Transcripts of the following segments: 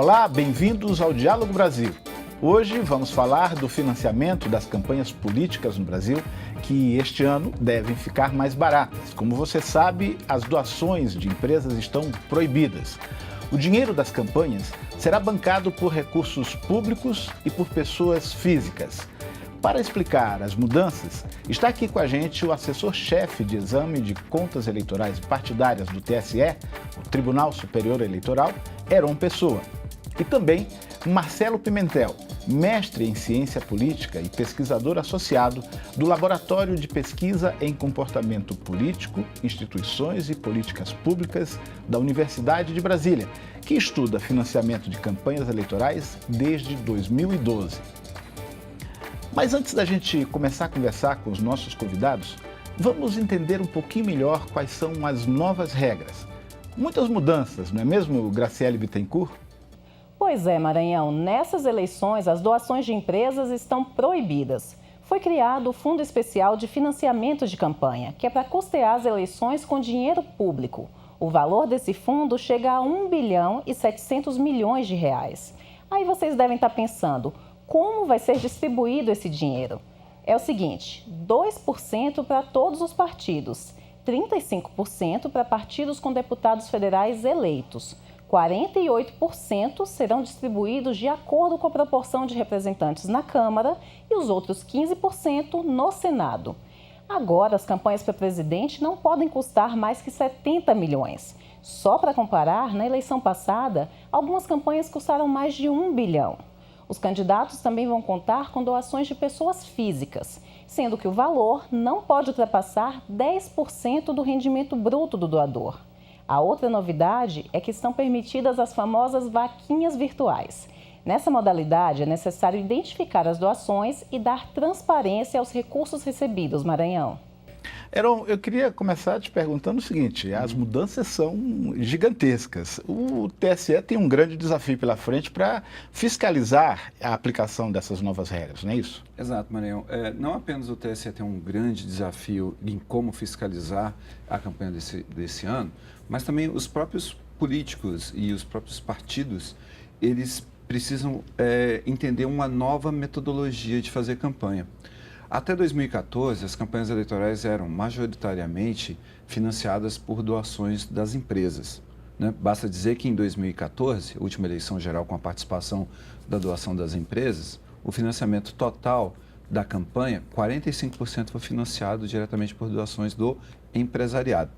Olá, bem-vindos ao Diálogo Brasil. Hoje vamos falar do financiamento das campanhas políticas no Brasil, que este ano devem ficar mais baratas. Como você sabe, as doações de empresas estão proibidas. O dinheiro das campanhas será bancado por recursos públicos e por pessoas físicas. Para explicar as mudanças, está aqui com a gente o assessor-chefe de exame de contas eleitorais partidárias do TSE, o Tribunal Superior Eleitoral, Heron Pessoa. E também Marcelo Pimentel, mestre em ciência política e pesquisador associado do Laboratório de Pesquisa em Comportamento Político, Instituições e Políticas Públicas da Universidade de Brasília, que estuda financiamento de campanhas eleitorais desde 2012. Mas antes da gente começar a conversar com os nossos convidados, vamos entender um pouquinho melhor quais são as novas regras. Muitas mudanças, não é mesmo, Graciele Bittencourt? Pois é, Maranhão. Nessas eleições, as doações de empresas estão proibidas. Foi criado o Fundo Especial de Financiamento de Campanha, que é para custear as eleições com dinheiro público. O valor desse fundo chega a 1 bilhão e 700 milhões de reais. Aí vocês devem estar pensando, como vai ser distribuído esse dinheiro? É o seguinte, 2% para todos os partidos, 35% para partidos com deputados federais eleitos. 48% serão distribuídos de acordo com a proporção de representantes na Câmara e os outros 15% no Senado. Agora, as campanhas para presidente não podem custar mais que 70 milhões. Só para comparar, na eleição passada, algumas campanhas custaram mais de 1 bilhão. Os candidatos também vão contar com doações de pessoas físicas, sendo que o valor não pode ultrapassar 10% do rendimento bruto do doador. A outra novidade é que estão permitidas as famosas vaquinhas virtuais. Nessa modalidade, é necessário identificar as doações e dar transparência aos recursos recebidos, Maranhão. Heron, eu queria começar te perguntando o seguinte, as mudanças são gigantescas. O TSE tem um grande desafio pela frente para fiscalizar a aplicação dessas novas regras, não é isso? Exato, Maranhão. Não apenas o TSE tem um grande desafio em como fiscalizar a campanha desse ano, mas também os próprios políticos e os próprios partidos, eles precisam entender uma nova metodologia de fazer campanha. Até 2014, as campanhas eleitorais eram majoritariamente financiadas por doações das empresas, né? Basta dizer que em 2014, última eleição geral com a participação da doação das empresas, o financiamento total da campanha, 45% foi financiado diretamente por doações do empresariado.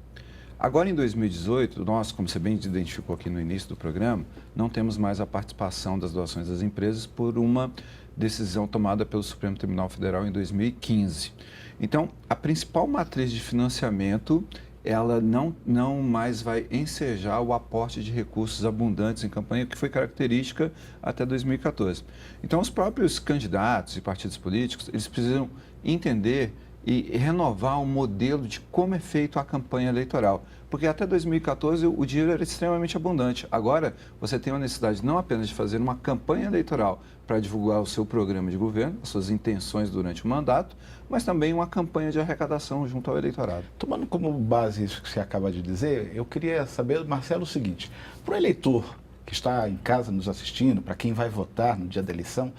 Agora, em 2018, nós, como você bem identificou aqui no início do programa, não temos mais a participação das doações das empresas por uma decisão tomada pelo Supremo Tribunal Federal em 2015. Então, a principal matriz de financiamento, ela não mais vai ensejar o aporte de recursos abundantes em campanha, que foi característica até 2014. Então, os próprios candidatos e partidos políticos, eles precisam entender e renovar o modelo de como é feita a campanha eleitoral. Porque até 2014 o dinheiro era extremamente abundante. Agora você tem a necessidade não apenas de fazer uma campanha eleitoral para divulgar o seu programa de governo, as suas intenções durante o mandato, mas também uma campanha de arrecadação junto ao eleitorado. Tomando como base isso que você acaba de dizer, eu queria saber, Marcelo, o seguinte, para o eleitor que está em casa nos assistindo, para quem vai votar no dia da eleição,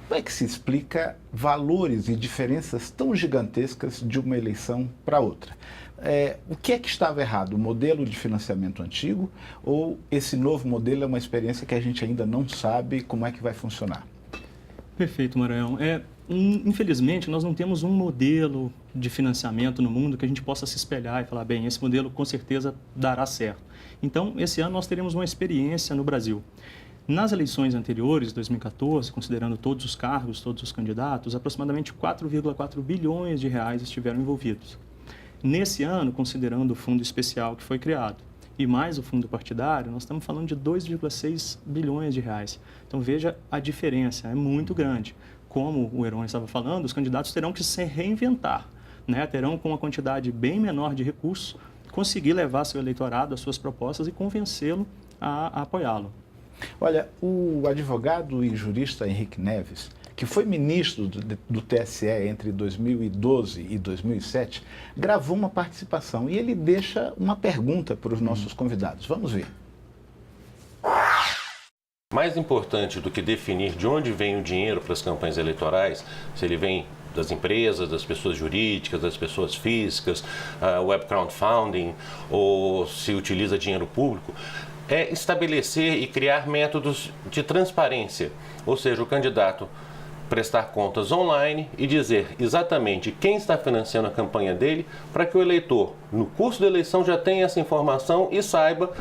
como é que se explica valores e diferenças tão gigantescas de uma eleição para outra? O que é que estava errado? O modelo de financiamento antigo ou esse novo modelo é uma experiência que a gente ainda não sabe como é que vai funcionar? Perfeito, Maranhão. Infelizmente, nós não temos um modelo de financiamento no mundo que a gente possa se espelhar e falar, bem, esse modelo com certeza dará certo. Então, esse ano nós teremos uma experiência no Brasil. Nas eleições anteriores, 2014, considerando todos os cargos, todos os candidatos, aproximadamente 4,4 bilhões de reais estiveram envolvidos. Nesse ano, considerando o fundo especial que foi criado e mais o fundo partidário, nós estamos falando de 2,6 bilhões de reais. Então, veja a diferença, é muito grande. Como o Heron estava falando, os candidatos terão que se reinventar, né? Terão, com uma quantidade bem menor de recursos, conseguir levar seu eleitorado às suas propostas e convencê-lo a apoiá-lo. Olha, o advogado e jurista Henrique Neves, que foi ministro do TSE entre 2012 e 2007, gravou uma participação e ele deixa uma pergunta para os nossos convidados. Vamos ver. Mais importante do que definir de onde vem o dinheiro para as campanhas eleitorais, se ele vem das empresas, das pessoas jurídicas, das pessoas físicas, web crowdfunding, ou se utiliza dinheiro público, é estabelecer e criar métodos de transparência, ou seja, o candidato prestar contas online e dizer exatamente quem está financiando a campanha dele, para que o eleitor, no curso da eleição, já tenha essa informação e saiba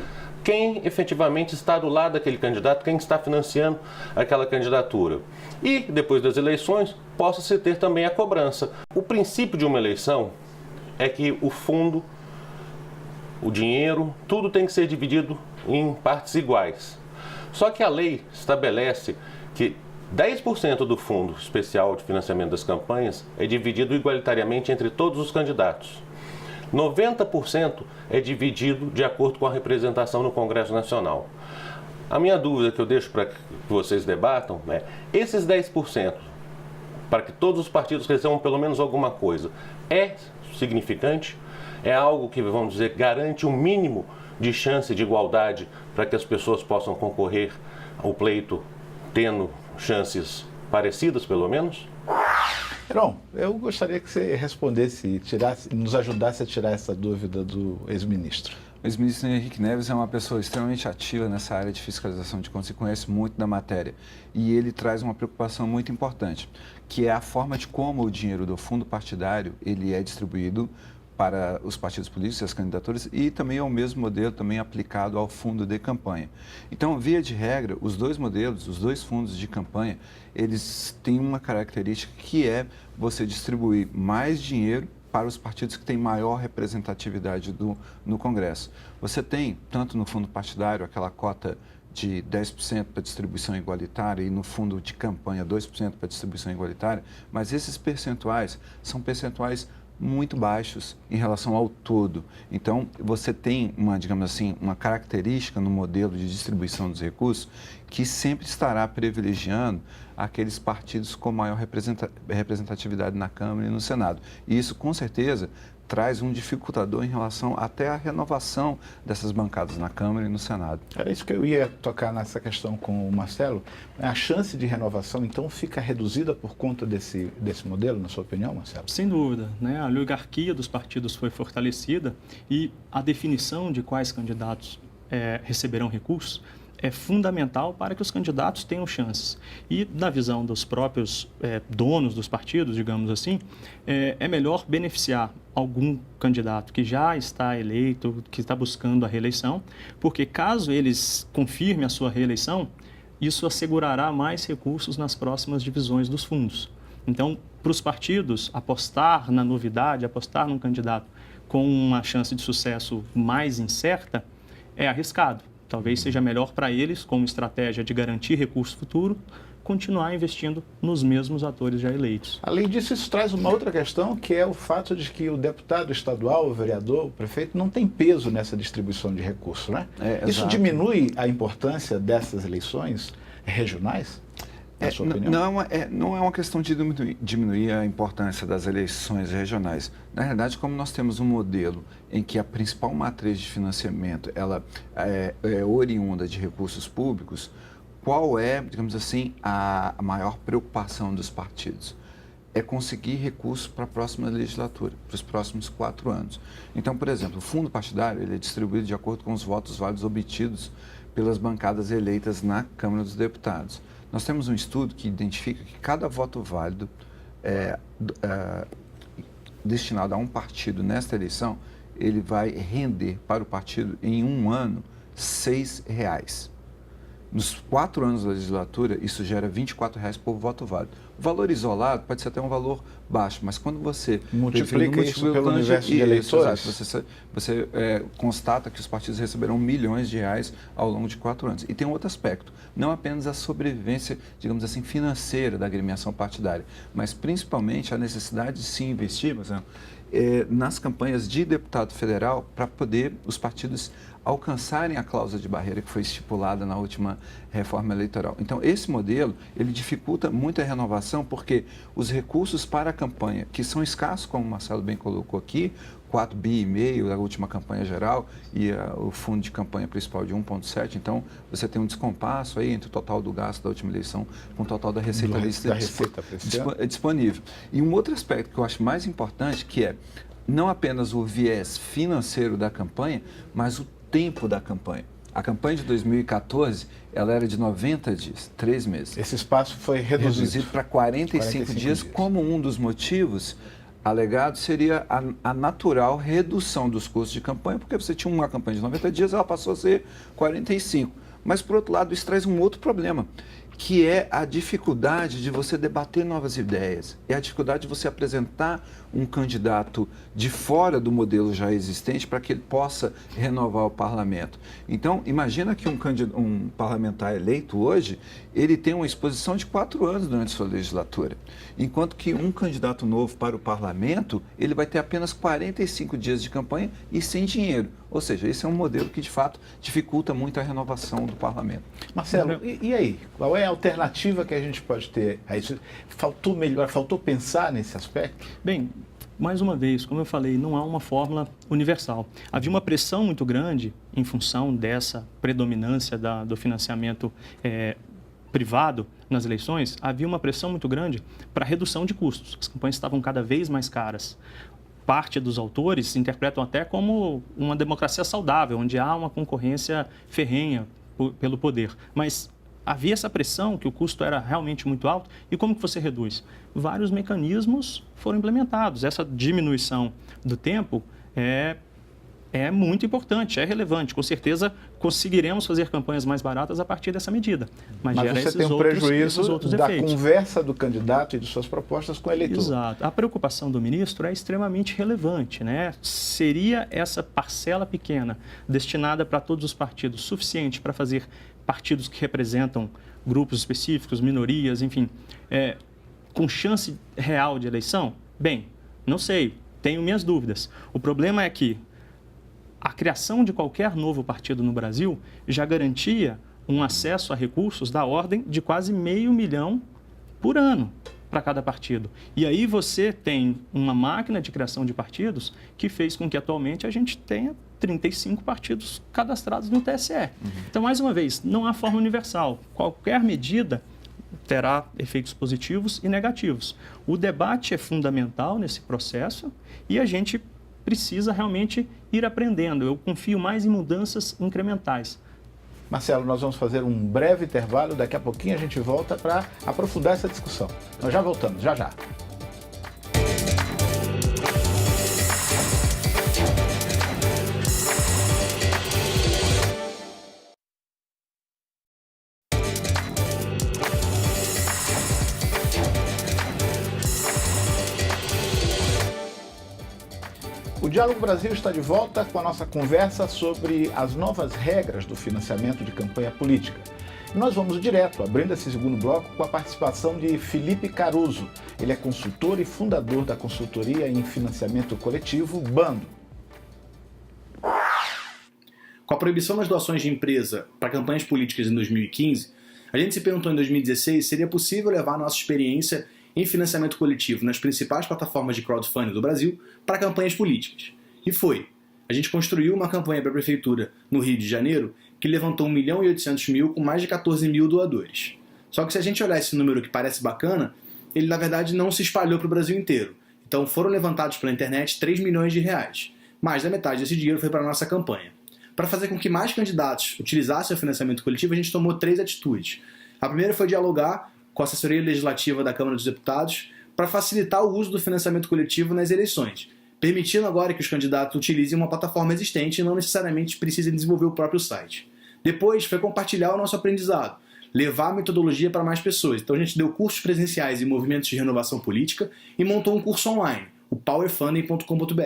quem efetivamente está do lado daquele candidato, quem está financiando aquela candidatura. E, depois das eleições, possa-se ter também a cobrança. O princípio de uma eleição é que o fundo, o dinheiro, tudo tem que ser dividido em partes iguais. Só que a lei estabelece que 10% do Fundo Especial de Financiamento das Campanhas é dividido igualitariamente entre todos os candidatos. 90% é dividido de acordo com a representação no Congresso Nacional. A minha dúvida que eu deixo para que vocês debatam é, esses 10%, para que todos os partidos recebam pelo menos alguma coisa, é significante? É algo que, vamos dizer, garante um mínimo de chance de igualdade para que as pessoas possam concorrer ao pleito tendo chances parecidas, pelo menos? Heron, eu gostaria que você respondesse e nos ajudasse a tirar essa dúvida do ex-ministro. O ex-ministro Henrique Neves é uma pessoa extremamente ativa nessa área de fiscalização de contas e conhece muito da matéria. E ele traz uma preocupação muito importante, que é a forma de como o dinheiro do fundo partidário ele é distribuído para os partidos políticos e as candidaturas e também é o mesmo modelo também aplicado ao fundo de campanha. Então, via de regra, os dois modelos, os dois fundos de campanha, eles têm uma característica que é você distribuir mais dinheiro para os partidos que têm maior representatividade no Congresso. Você tem, tanto no fundo partidário, aquela cota de 10% para distribuição igualitária e no fundo de campanha 2% para distribuição igualitária, mas esses percentuais são percentuais muito baixos em relação ao todo. Então, você tem digamos assim, uma característica no modelo de distribuição dos recursos que sempre estará privilegiando aqueles partidos com maior representatividade na Câmara e no Senado. E isso, com certeza, traz um dificultador em relação até à renovação dessas bancadas na Câmara e no Senado. Era isso que eu ia tocar nessa questão com o Marcelo. A chance de renovação, então, fica reduzida por conta desse modelo, na sua opinião, Marcelo? Sem dúvida, né? A oligarquia dos partidos foi fortalecida e a definição de quais candidatos receberão recursos é fundamental para que os candidatos tenham chances. E, na visão dos próprios donos dos partidos, digamos assim, é melhor beneficiar algum candidato que já está eleito, que está buscando a reeleição, porque caso eles confirmem a sua reeleição, isso assegurará mais recursos nas próximas divisões dos fundos. Então, para os partidos, apostar na novidade, apostar num candidato com uma chance de sucesso mais incerta, é arriscado. Talvez seja melhor para eles, como estratégia de garantir recurso futuro, continuar investindo nos mesmos atores já eleitos. Além disso, isso traz uma outra questão, que é o fato de que o deputado estadual, o vereador, o prefeito, não tem peso nessa distribuição de recursos, né? Isso diminui a importância dessas eleições regionais? Na sua opinião? Não é uma questão de diminuir a importância das eleições regionais. Na realidade, como nós temos um modelo em que a principal matriz de financiamento ela é oriunda de recursos públicos, qual é, digamos assim, a maior preocupação dos partidos? É conseguir recursos para a próxima legislatura, para os próximos 4 anos. Então, por exemplo, o fundo partidário ele é distribuído de acordo com os votos válidos obtidos pelas bancadas eleitas na Câmara dos Deputados. Nós temos um estudo que identifica que cada voto válido destinado a um partido nesta eleição, ele vai render para o partido em um ano R$6. Nos 4 anos da legislatura, isso gera R$24 por voto válido. O valor isolado pode ser até um valor baixo, mas quando você multiplica isso pelo universo de eleitores, você constata que os partidos receberão milhões de reais ao longo de 4 anos. E tem um outro aspecto, não apenas a sobrevivência, digamos assim, financeira da agremiação partidária, mas principalmente a necessidade de se investir, por exemplo, nas campanhas de deputado federal para poder os partidos alcançarem a cláusula de barreira que foi estipulada na última reforma eleitoral. Então, esse modelo, ele dificulta muito a renovação porque os recursos para a campanha, que são escassos, como o Marcelo bem colocou aqui, 4,5 bi da última campanha geral e o fundo de campanha principal de 1,7. Então, você tem um descompasso aí entre o total do gasto da última eleição com o total da receita disponível. E um outro aspecto que eu acho mais importante, que é não apenas o viés financeiro da campanha, mas o tempo da campanha. A campanha de 2014, ela era de 90 dias, 3 meses. Esse espaço foi reduzido para 45 dias, como um dos motivos alegados seria a natural redução dos custos de campanha, porque você tinha uma campanha de 90 dias, ela passou a ser 45. Mas, por outro lado, isso traz um outro problema, que é a dificuldade de você debater novas ideias, é a dificuldade de você apresentar um candidato de fora do modelo já existente para que ele possa renovar o parlamento. Então, imagina que um parlamentar eleito hoje, ele tem uma exposição de 4 anos durante sua legislatura, enquanto que um candidato novo para o parlamento, ele vai ter apenas 45 dias de campanha e sem dinheiro. Ou seja, esse é um modelo que, de fato, dificulta muito a renovação do parlamento. Marcelo, e aí? Qual é a alternativa que a gente pode ter a isso? Faltou pensar nesse aspecto? Bem, mais uma vez, como eu falei, não há uma fórmula universal. Havia uma pressão muito grande em função dessa predominância do financiamento privado nas eleições, havia uma pressão muito grande para redução de custos. As campanhas estavam cada vez mais caras. Parte dos autores interpretam até como uma democracia saudável, onde há uma concorrência ferrenha pelo poder. Mas havia essa pressão que o custo era realmente muito alto. E como que você reduz? Vários mecanismos foram implementados. Essa diminuição do tempo é muito importante, é relevante. Com certeza conseguiremos fazer campanhas mais baratas a partir dessa medida. Mas você tem um prejuízo da conversa do candidato e de suas propostas com o eleitor. Exato. A preocupação do ministro é extremamente relevante, né? Seria essa parcela pequena, destinada para todos os partidos, suficiente para fazer partidos que representam grupos específicos, minorias, enfim, com chance real de eleição? Bem, não sei, tenho minhas dúvidas. O problema é que a criação de qualquer novo partido no Brasil já garantia um acesso a recursos da ordem de quase R$500 milhão por ano para cada partido. E aí você tem uma máquina de criação de partidos que fez com que atualmente a gente tenha 35 partidos cadastrados no TSE. Então, mais uma vez, não há forma universal. Qualquer medida terá efeitos positivos e negativos. O debate é fundamental nesse processo e a gente precisa realmente ir aprendendo. Eu confio mais em mudanças incrementais. Marcelo, nós vamos fazer um breve intervalo. Daqui a pouquinho a gente volta para aprofundar essa discussão. Nós já voltamos, já já. O Diálogo Brasil está de volta com a nossa conversa sobre as novas regras do financiamento de campanha política. E nós vamos direto, abrindo esse segundo bloco, com a participação de Felipe Caruso. Ele é consultor e fundador da consultoria em financiamento coletivo Bando. Com a proibição das doações de empresa para campanhas políticas em 2015, a gente se perguntou em 2016 se seria possível levar a nossa experiência em financiamento coletivo nas principais plataformas de crowdfunding do Brasil para campanhas políticas. E foi. A gente construiu uma campanha para a Prefeitura no Rio de Janeiro que levantou 1.800.000 com mais de 14 mil doadores. Só que se a gente olhar esse número que parece bacana, ele na verdade não se espalhou para o Brasil inteiro. Então foram levantados pela internet 3 milhões de reais. Mais da metade desse dinheiro foi para a nossa campanha. Para fazer com que mais candidatos utilizassem o financiamento coletivo, a gente tomou 3 atitudes. A primeira foi dialogar com a assessoria legislativa da Câmara dos Deputados para facilitar o uso do financiamento coletivo nas eleições, permitindo agora que os candidatos utilizem uma plataforma existente e não necessariamente precisem desenvolver o próprio site. Depois foi compartilhar o nosso aprendizado, levar a metodologia para mais pessoas. Então a gente deu cursos presenciais em movimentos de renovação política e montou um curso online, o powerfunding.com.br.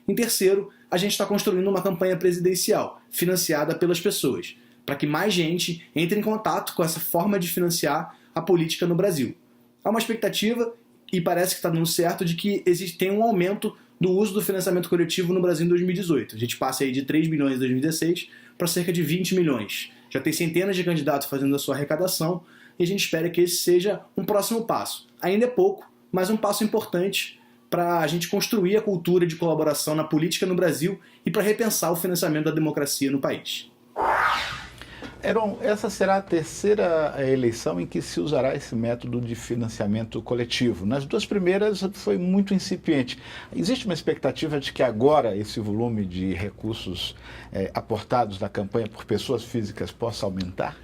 Em terceiro, a gente está construindo uma campanha presidencial, financiada pelas pessoas, para que mais gente entre em contato com essa forma de financiar a política no Brasil. Há uma expectativa, e parece que está dando certo, de que tem um aumento do uso do financiamento coletivo no Brasil em 2018. A gente passa aí de 3 milhões em 2016 para cerca de 20 milhões. Já tem centenas de candidatos fazendo a sua arrecadação e a gente espera que esse seja um próximo passo. Ainda é pouco, mas um passo importante para a gente construir a cultura de colaboração na política no Brasil e para repensar o financiamento da democracia no país. Heron, essa será a terceira eleição em que se usará esse método de financiamento coletivo. Nas duas primeiras foi muito incipiente. Existe uma expectativa de que agora esse volume de recursos aportados na campanha por pessoas físicas possa aumentar?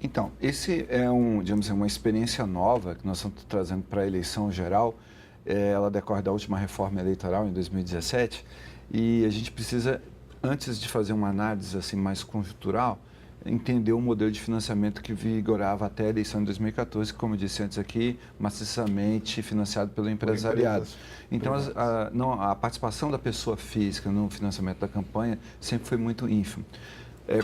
Então, esse é uma experiência nova que nós estamos trazendo para a eleição geral. Ela decorre da última reforma eleitoral em 2017 e a gente precisa, antes de fazer uma análise assim mais conjuntural, entender o modelo de financiamento que vigorava até a eleição de 2014, que, como eu disse antes aqui, maciçamente financiado pelo empresariado. Então, a participação da pessoa física no financiamento da campanha sempre foi muito ínfima.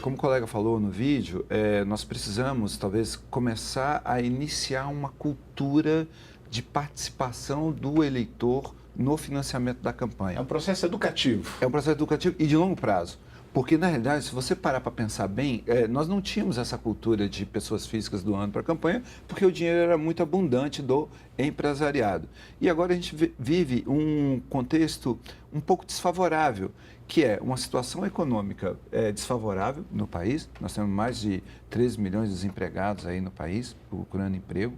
Como o colega falou no vídeo, nós precisamos, talvez, começar a iniciar uma cultura de participação do eleitor no financiamento da campanha. É um processo educativo. É um processo educativo e de longo prazo. Porque, na realidade, se você parar para pensar bem, nós não tínhamos essa cultura de pessoas físicas doando para a campanha, porque o dinheiro era muito abundante do empresariado. E agora a gente vive um contexto um pouco desfavorável, que é uma situação econômica desfavorável no país. Nós temos mais de 13 milhões de desempregados aí no país, procurando emprego.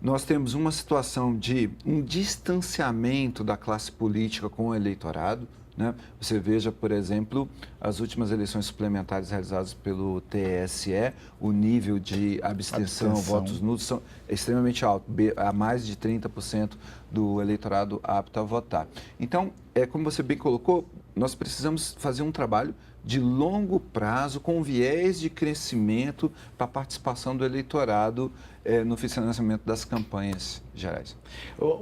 Nós temos uma situação de um distanciamento da classe política com o eleitorado. Né? Você veja, por exemplo, as últimas eleições suplementares realizadas pelo TSE, o nível de abstenção, votos nulos é extremamente alto, a mais de 30% do eleitorado apto a votar. Então, como você bem colocou, nós precisamos fazer um trabalho de longo prazo, com viés de crescimento para a participação do eleitorado no financiamento das campanhas gerais.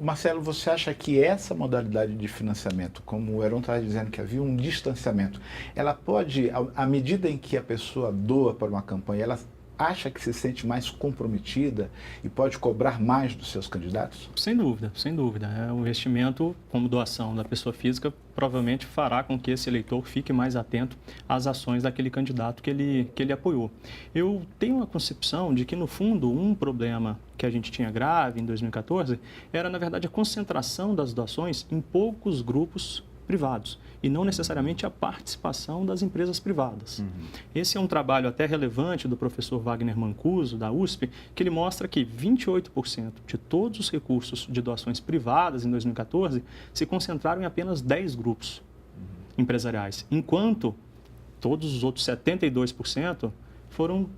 Marcelo, você acha que essa modalidade de financiamento, como o Heron estava dizendo que havia um distanciamento, ela pode, à medida em que a pessoa doa para uma campanha, ela acha que se sente mais comprometida e pode cobrar mais dos seus candidatos? Sem dúvida, sem dúvida. O investimento como doação da pessoa física provavelmente fará com que esse eleitor fique mais atento às ações daquele candidato que ele apoiou. Eu tenho a concepção de que, no fundo, um problema que a gente tinha grave em 2014 era, na verdade, a concentração das doações em poucos grupos privados e não necessariamente a participação das empresas privadas. Esse é um trabalho até relevante do professor Wagner Mancuso, da USP, que ele mostra que 28% de todos os recursos de doações privadas em 2014 se concentraram em apenas 10 grupos empresariais, enquanto todos os outros 72% foram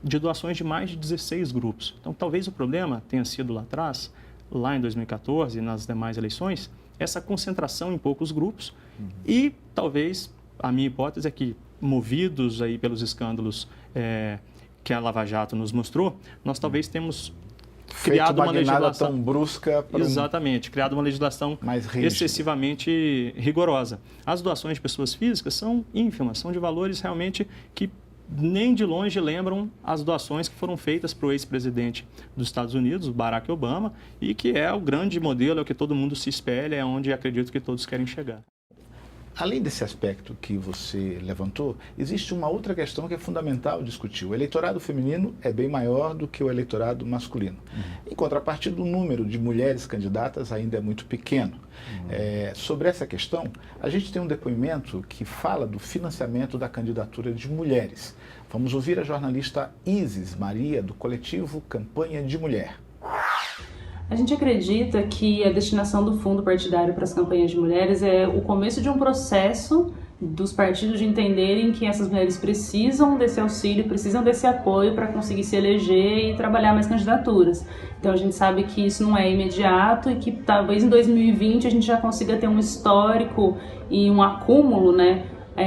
de doações de mais de 16 grupos. Então, talvez o problema tenha sido lá atrás, lá em 2014 e nas demais eleições, essa concentração em poucos grupos e talvez, a minha hipótese é que, movidos aí pelos escândalos que a Lava Jato nos mostrou, nós talvez temos criado uma legislação tão brusca para exatamente, criado uma legislação mais excessivamente rigorosa. As doações de pessoas físicas são ínfimas, são de valores realmente que nem de longe lembram as doações que foram feitas para o ex-presidente dos Estados Unidos, Barack Obama, e que é o grande modelo, é o que todo mundo se espelha, é onde acredito que todos querem chegar. Além desse aspecto que você levantou, existe uma outra questão que é fundamental discutir. O eleitorado feminino é bem maior do que o eleitorado masculino. Em contrapartida, o número de mulheres candidatas ainda é muito pequeno. Sobre essa questão, a gente tem um depoimento que fala do financiamento da candidatura de mulheres. Vamos ouvir a jornalista Isis Maria, do coletivo Campanha de Mulher. A gente acredita que a destinação do fundo partidário para as campanhas de mulheres é o começo de um processo dos partidos de entenderem que essas mulheres precisam desse auxílio, precisam desse apoio para conseguir se eleger e trabalhar mais candidaturas. Então a gente sabe que isso não é imediato e que talvez em 2020 a gente já consiga ter um histórico e um acúmulo, né,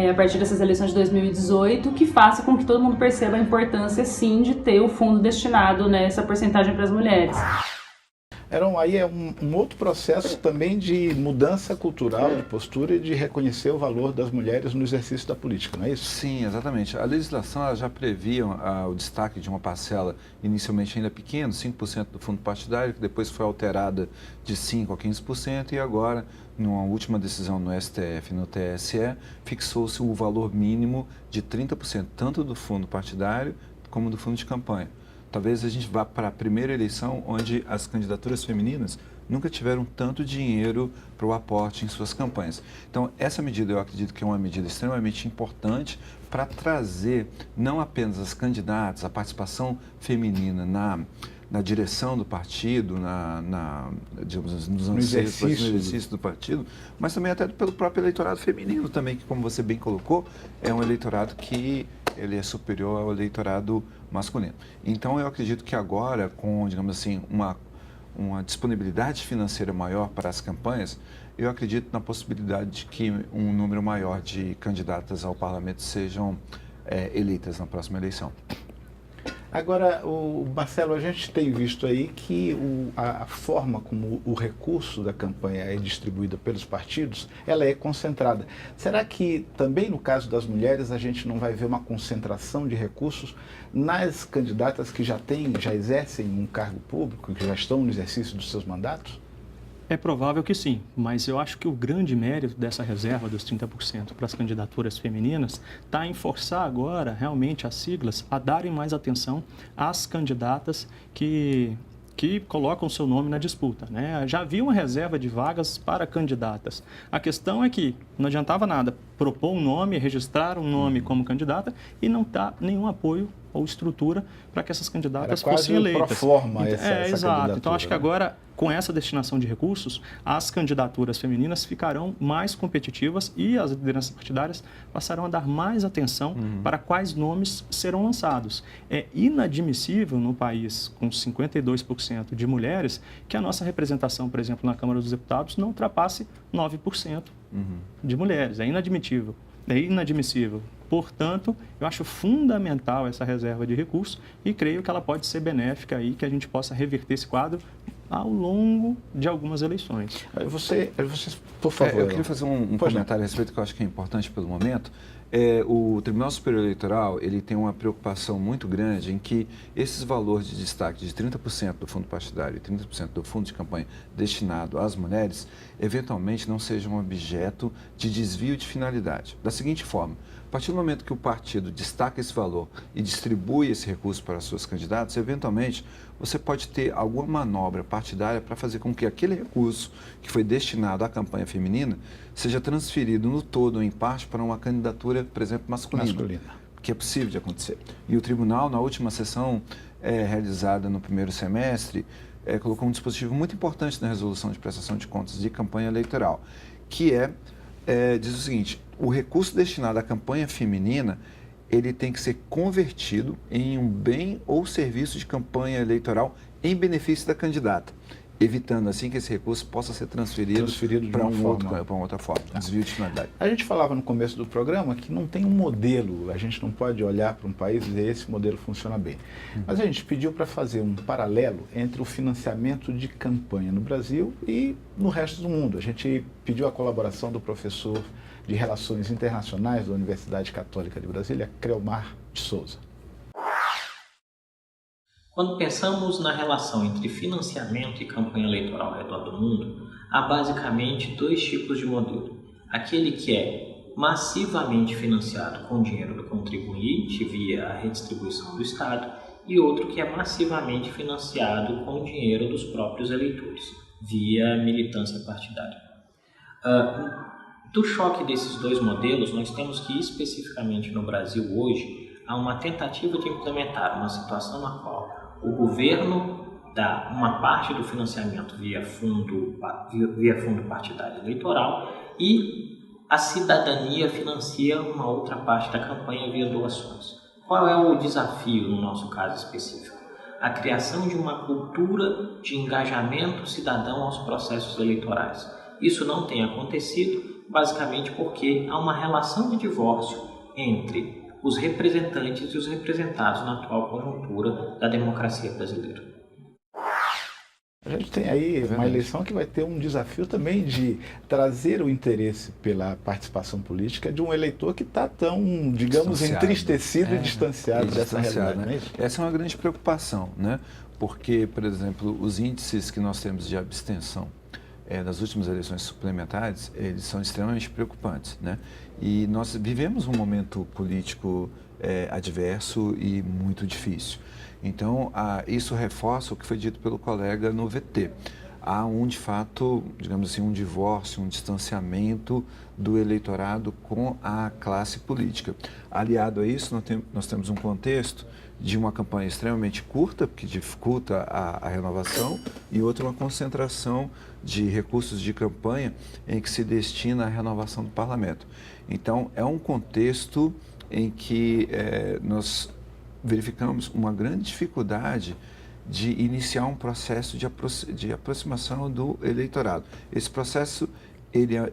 a partir dessas eleições de 2018, que faça com que todo mundo perceba a importância, sim, de ter o fundo destinado nessa porcentagem para as mulheres. Heron, aí é um outro processo também de mudança cultural, de postura e de reconhecer o valor das mulheres no exercício da política, não é isso? Sim, exatamente. A legislação ela já previa o destaque de uma parcela inicialmente ainda pequena, 5% do fundo partidário, que depois foi alterada de 5% a 15%, e agora, numa última decisão no STF e no TSE, fixou-se o valor mínimo de 30%, tanto do fundo partidário como do fundo de campanha. Talvez a gente vá para a primeira eleição onde as candidaturas femininas nunca tiveram tanto dinheiro para o aporte em suas campanhas. Então, essa medida eu acredito que é uma medida extremamente importante para trazer não apenas as candidatas, a participação feminina na direção do partido, digamos, nos exercício do partido, mas também até pelo próprio eleitorado feminino também, que, como você bem colocou, é um eleitorado que ele é superior ao eleitorado masculino. Então, eu acredito que agora, com, digamos assim, uma disponibilidade financeira maior para as campanhas, eu acredito na possibilidade de que um número maior de candidatas ao parlamento sejam eleitas na próxima eleição. Agora, Marcelo, a gente tem visto aí que a forma como o recurso da campanha é distribuída pelos partidos, ela é concentrada. Será que também no caso das mulheres a gente não vai ver uma concentração de recursos nas candidatas que já exercem um cargo público, que já estão no exercício dos seus mandatos? É provável que sim, mas eu acho que o grande mérito dessa reserva dos 30% para as candidaturas femininas está em forçar agora realmente as siglas a darem mais atenção às candidatas que colocam seu nome na disputa, né? Já havia uma reserva de vagas para candidatas. A questão é que não adiantava nada propor um nome, registrar um nome como candidata e não dar nenhum apoio ou estrutura para que essas candidatas fossem eleitas. Pro forma essa exato. Então, acho que agora, com essa destinação de recursos, as candidaturas femininas ficarão mais competitivas e as lideranças partidárias passarão a dar mais atenção para quais nomes serão lançados. É inadmissível no país, com 52% de mulheres, que a nossa representação, por exemplo, na Câmara dos Deputados não ultrapasse 9% de mulheres. É inadmissível. Portanto, eu acho fundamental essa reserva de recursos e creio que ela pode ser benéfica e que a gente possa reverter esse quadro ao longo de algumas eleições. Você por favor. Eu queria fazer um comentário a respeito que eu acho que é importante pelo momento. O Tribunal Superior Eleitoral ele tem uma preocupação muito grande em que esses valores de destaque de 30% do fundo partidário e 30% do fundo de campanha destinado às mulheres, eventualmente não sejam objeto de desvio de finalidade. Da seguinte forma, a partir do momento que o partido destaca esse valor e distribui esse recurso para seus candidatos, eventualmente você pode ter alguma manobra partidária para fazer com que aquele recurso que foi destinado à campanha feminina seja transferido no todo ou em parte para uma candidatura, por exemplo, masculina. Que é possível de acontecer. E o tribunal, na última sessão realizada no primeiro semestre, colocou um dispositivo muito importante na resolução de prestação de contas de campanha eleitoral, que diz o seguinte: o recurso destinado à campanha feminina, ele tem que ser convertido em um bem ou serviço de campanha eleitoral em benefício da candidata, evitando assim que esse recurso possa ser transferido para uma outra forma, desvio de finalidade. A gente falava no começo do programa que não tem um modelo, a gente não pode olhar para um país e dizer esse modelo funciona bem. Mas a gente pediu para fazer um paralelo entre o financiamento de campanha no Brasil e no resto do mundo. A gente pediu a colaboração do professor de Relações Internacionais da Universidade Católica de Brasília, Creomar de Souza. Quando pensamos na relação entre financiamento e campanha eleitoral ao redor do mundo, há basicamente dois tipos de modelo. Aquele que é massivamente financiado com dinheiro do contribuinte via a redistribuição do Estado e outro que é massivamente financiado com dinheiro dos próprios eleitores, via militância partidária. Do choque desses dois modelos, nós temos que, especificamente no Brasil hoje, há uma tentativa de implementar uma situação na qual o governo dá uma parte do financiamento via fundo partidário eleitoral e a cidadania financia uma outra parte da campanha via doações. Qual é o desafio no nosso caso específico? A criação de uma cultura de engajamento cidadão aos processos eleitorais. Isso não tem acontecido, basicamente porque há uma relação de divórcio entre os representantes e os representados na atual conjuntura da democracia brasileira. A gente tem aí uma eleição que vai ter um desafio também de trazer o interesse pela participação política de um eleitor que está tão, digamos, entristecido e distanciado dessa realidade. Né? Essa é uma grande preocupação, né? Porque, por exemplo, os índices que nós temos de abstenção das últimas eleições suplementares, eles são extremamente preocupantes, né? E nós vivemos um momento político adverso e muito difícil. Então, isso reforça o que foi dito pelo colega no VT. há de fato, digamos assim, um divórcio, um distanciamento do eleitorado com a classe política. Aliado a isso, nós temos um contexto de uma campanha extremamente curta, que dificulta a renovação, e outra uma concentração de recursos de campanha em que se destina à renovação do parlamento. Então, é um contexto em que nós verificamos uma grande dificuldade de iniciar um processo de aproximação do eleitorado. Esse processo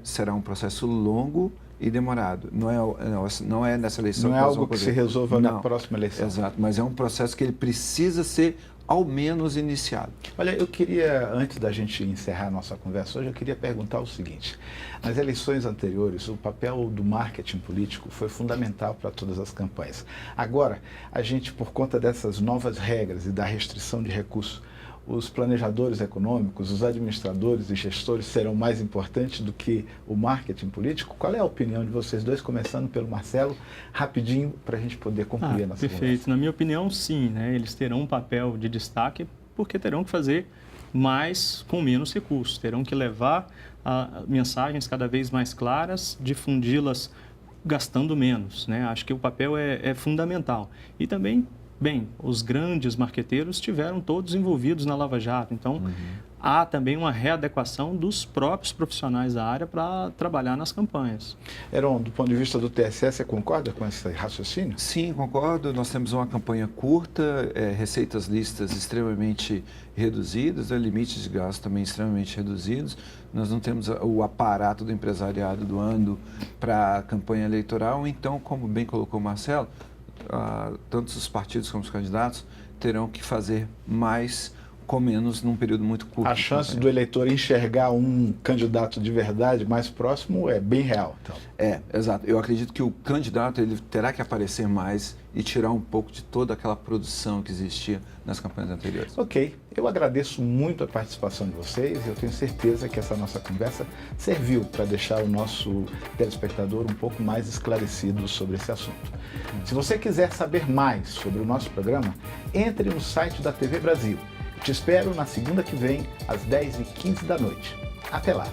será um processo longo e demorado. Não é nessa eleição. Não é algo que se resolva na próxima eleição. Exato, mas é um processo que ele precisa ser ao menos iniciado. Olha, eu queria, antes da gente encerrar a nossa conversa hoje, eu queria perguntar o seguinte. Nas eleições anteriores, o papel do marketing político foi fundamental para todas as campanhas. Agora, a gente, por conta dessas novas regras e da restrição de recursos, os planejadores econômicos, os administradores e gestores serão mais importantes do que o marketing político? Qual é a opinião de vocês dois, começando pelo Marcelo, rapidinho, para a gente poder concluir a nossa Perfeito. conversa? Na minha opinião, sim, né? Eles terão um papel de destaque porque terão que fazer mais com menos recursos, terão que levar mensagens cada vez mais claras, difundi-las gastando menos, né? Acho que o papel é fundamental. E também, bem, os grandes marqueteiros estiveram todos envolvidos na Lava Jato, então há também uma readequação dos próprios profissionais da área para trabalhar nas campanhas. Heron, do ponto de vista do TSE, você concorda com esse raciocínio? Sim, concordo. Nós temos uma campanha curta, receitas listas extremamente reduzidas, limites de gasto também extremamente reduzidos. Nós não temos o aparato do empresariado doando para a campanha eleitoral. Então, como bem colocou o Marcelo, tanto os partidos como os candidatos terão que fazer mais com menos num período muito curto. A chance do eleitor enxergar um candidato de verdade mais próximo é bem real. Então. Exato. Eu acredito que o candidato ele terá que aparecer mais e tirar um pouco de toda aquela produção que existia nas campanhas anteriores. Ok. Eu agradeço muito a participação de vocês e eu tenho certeza que essa nossa conversa serviu para deixar o nosso telespectador um pouco mais esclarecido sobre esse assunto. Se você quiser saber mais sobre o nosso programa, entre no site da TV Brasil. Te espero na segunda que vem, às 10h15 da noite. Até lá!